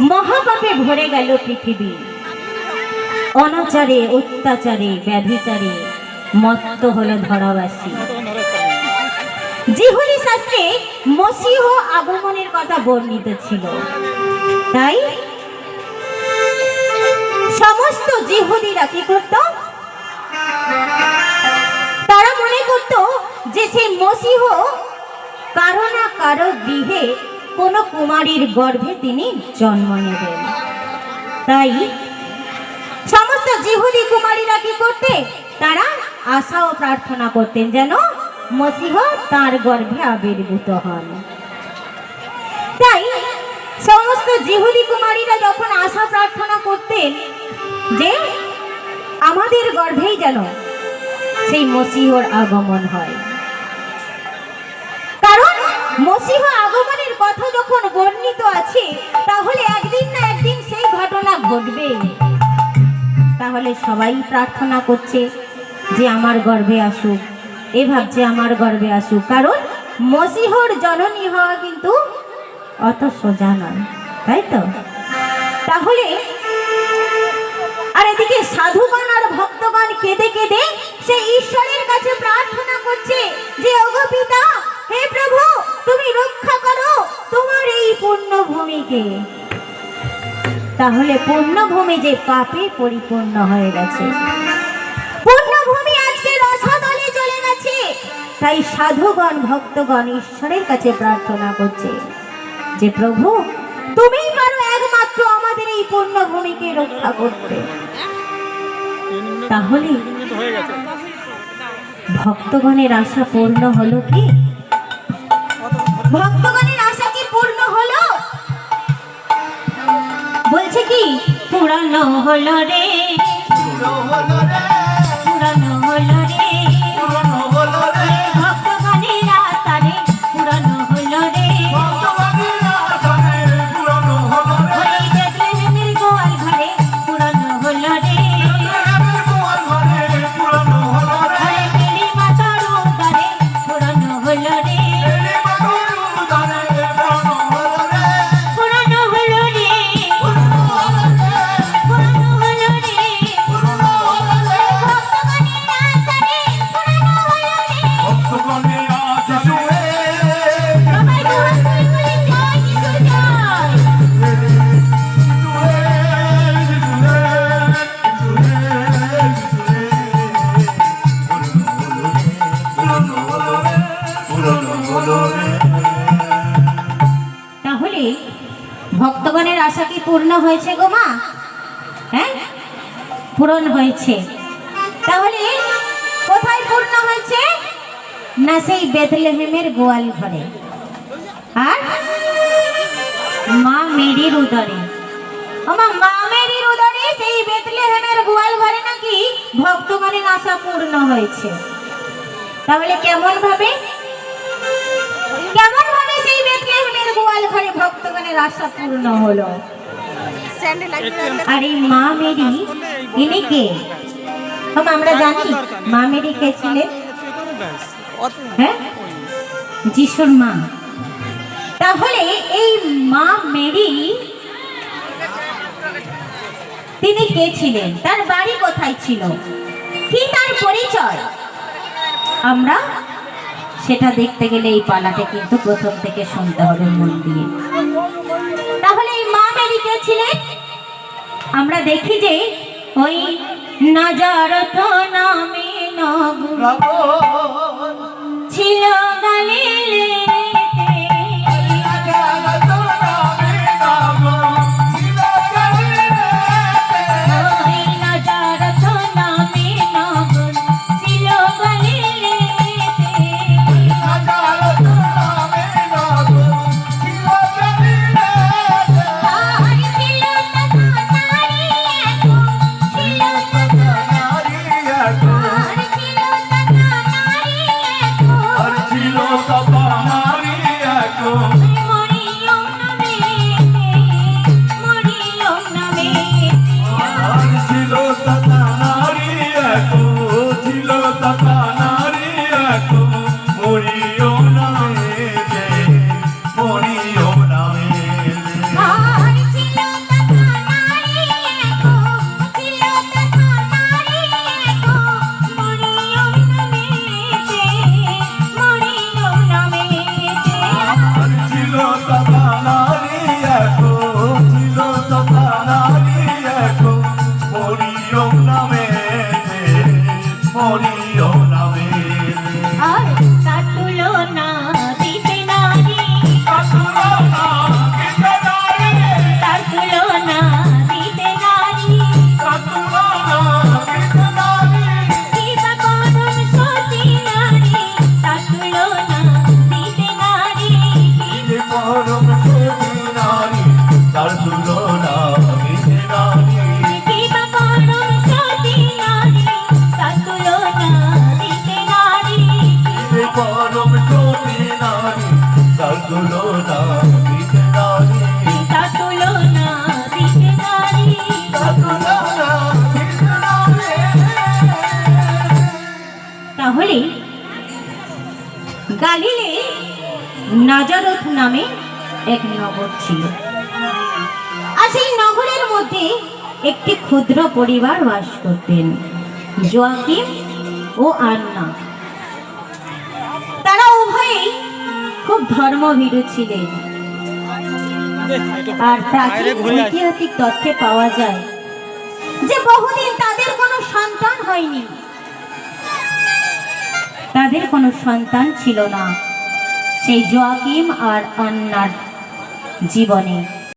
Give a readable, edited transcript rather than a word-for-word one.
মহাপাপে ভরে গেল পৃথিবী। অনাচারে, অত্যাচারে, ব্যাধিচারে মত্ত হলো ধরাবাসী। জিহুদি শাস্ত্রে মসীহ আগমনের কথা বর্ণিত ছিল, তাই সমস্ত জিহুদিরা কি করত? তারা মনে করত যে সেই মসীহ কারো না কারো গৃহে কোন কুমারীর গর্ভে তিনি জন্ম নেবেন। তাই সমস্ত জিহুদি কুমারীরা কি করতে? তারা আশা ও প্রার্থনা করতেন যেন মসীহ তার গর্ভে আবির্ভূত হন। তাই সমস্ত জিহুদি কুমারীরা যখন আশা প্রার্থনা করতেন যে আমাদের গর্ভেই যেন সেই মসীহর আগমন হয়, কারণ মসীহ আগমনের কথা যখন বর্ণিত আছে তাহলে একদিন না একদিন সেই ঘটনা ঘটবে। তাহলে সবাই প্রার্থনা করছে যে আমার গর্ভে আসুক, এ ভাবছে আমার গর্ভে আসুক, কারণ মসীহর জননী হওয়া কিন্তু অত সোজা নয়, তাই তো? তাহলে আর এদিকে সাধুগণ আর ভক্তগণ কেঁদে কেঁদে সেই ঈশ্বরের কাছে প্রার্থনা করছে যে ওগো পিতা, হে প্রভু, তুমি রক্ষা করো তোমার এই পুণ্যভূমিকে। তাহলে পুণ্যভূমি যে পাপে পরিপূর্ণ হয়ে গেছে, পুণ্যভূমি আজকে রসাতলে চলে গেছে, তাই সাধুগণ ভক্তগণ ঈশ্বরের কাছে প্রার্থনা করছে যে প্রভু, তুমিই পারো একমাত্র আমাদের এই পুণ্যভূমিকে রক্ষা করতে। তাহলে ভক্তগণের আশা পূর্ণ হলো কি? ভক্তগণের আশা কি পূর্ণ হলো? বলছে কি পুরানো হলো রে, পুরানো হলো রে, ভক্তগণের আশা রে পুরানো হলো রে। ওই বেথলেহেমের গোয়াল ঘরে পুরানো হলো রে, ওই মেরি মাতার উদরে পুরানো হলো রে, ভক্তগণের আশা কি পূর্ণ হয়েছে গো মা? হ্যাঁ, পূরণ হয়েছে। তাহলে কোথায় পূর্ণ হয়েছে? না সেই বেথলেহেমের গোয়াল ঘরে আর মা মেরির উদরে। মা মেরির উদরে সেই বেথলেহেমের গোয়াল ঘরে নাকি ভক্তগণের আশা পূর্ণ হয়েছে। তাহলে কেমন ভাবে সেই বেথলেহেমের গোয়াল ঘরে ভক্তগণের আশা পূর্ণ হলো? আর এই মা মেরি ইনি কে? আমরা জানি মা মেরি কে ছিলেন? হ্যাঁ, যিশুর মা। তাহলে এই মা মেরি তিনি কে ছিলেন? তার বাড়ি কোথায় ছিল? কি তার পরিচয়? আমরা সেটা দেখতে গেলে এই পালাটা কিন্তু প্রথম থেকে শুনতে হবে মন দিয়ে। তাহলে এই মা মেরি কে ছিলেন? আমরা দেখি যে ওই নাজারত নামে নগর ছিল গালিলে, ছিল তুলনা দিতে নারী কি বা পরম সতী নারী, তার তুলনা দিতে নারী। রে পরম সতী নারী তার তুলনা দিতে নারী তার তুলনা দিতে নারী। তার তুলনা দিতে নারী। তাহলে গালিলে নাজারত নামে এক নগর ছিল, আর সেই নগরের মধ্যে একটি ক্ষুদ্র পরিবার বাস করতেন, জোয়াকিম ও আন্না। তারা উভয়েই খুব ধর্মভীরু ছিলেন। আর প্রাচীন ঐতিহাসিক তথ্যে পাওয়া যায় যে বহুদিন তাদের কোনো সন্তান হয়নি, তাদের কোনো সন্তান ছিল না সেই জোয়াকিম আর আন্নার জীবনে।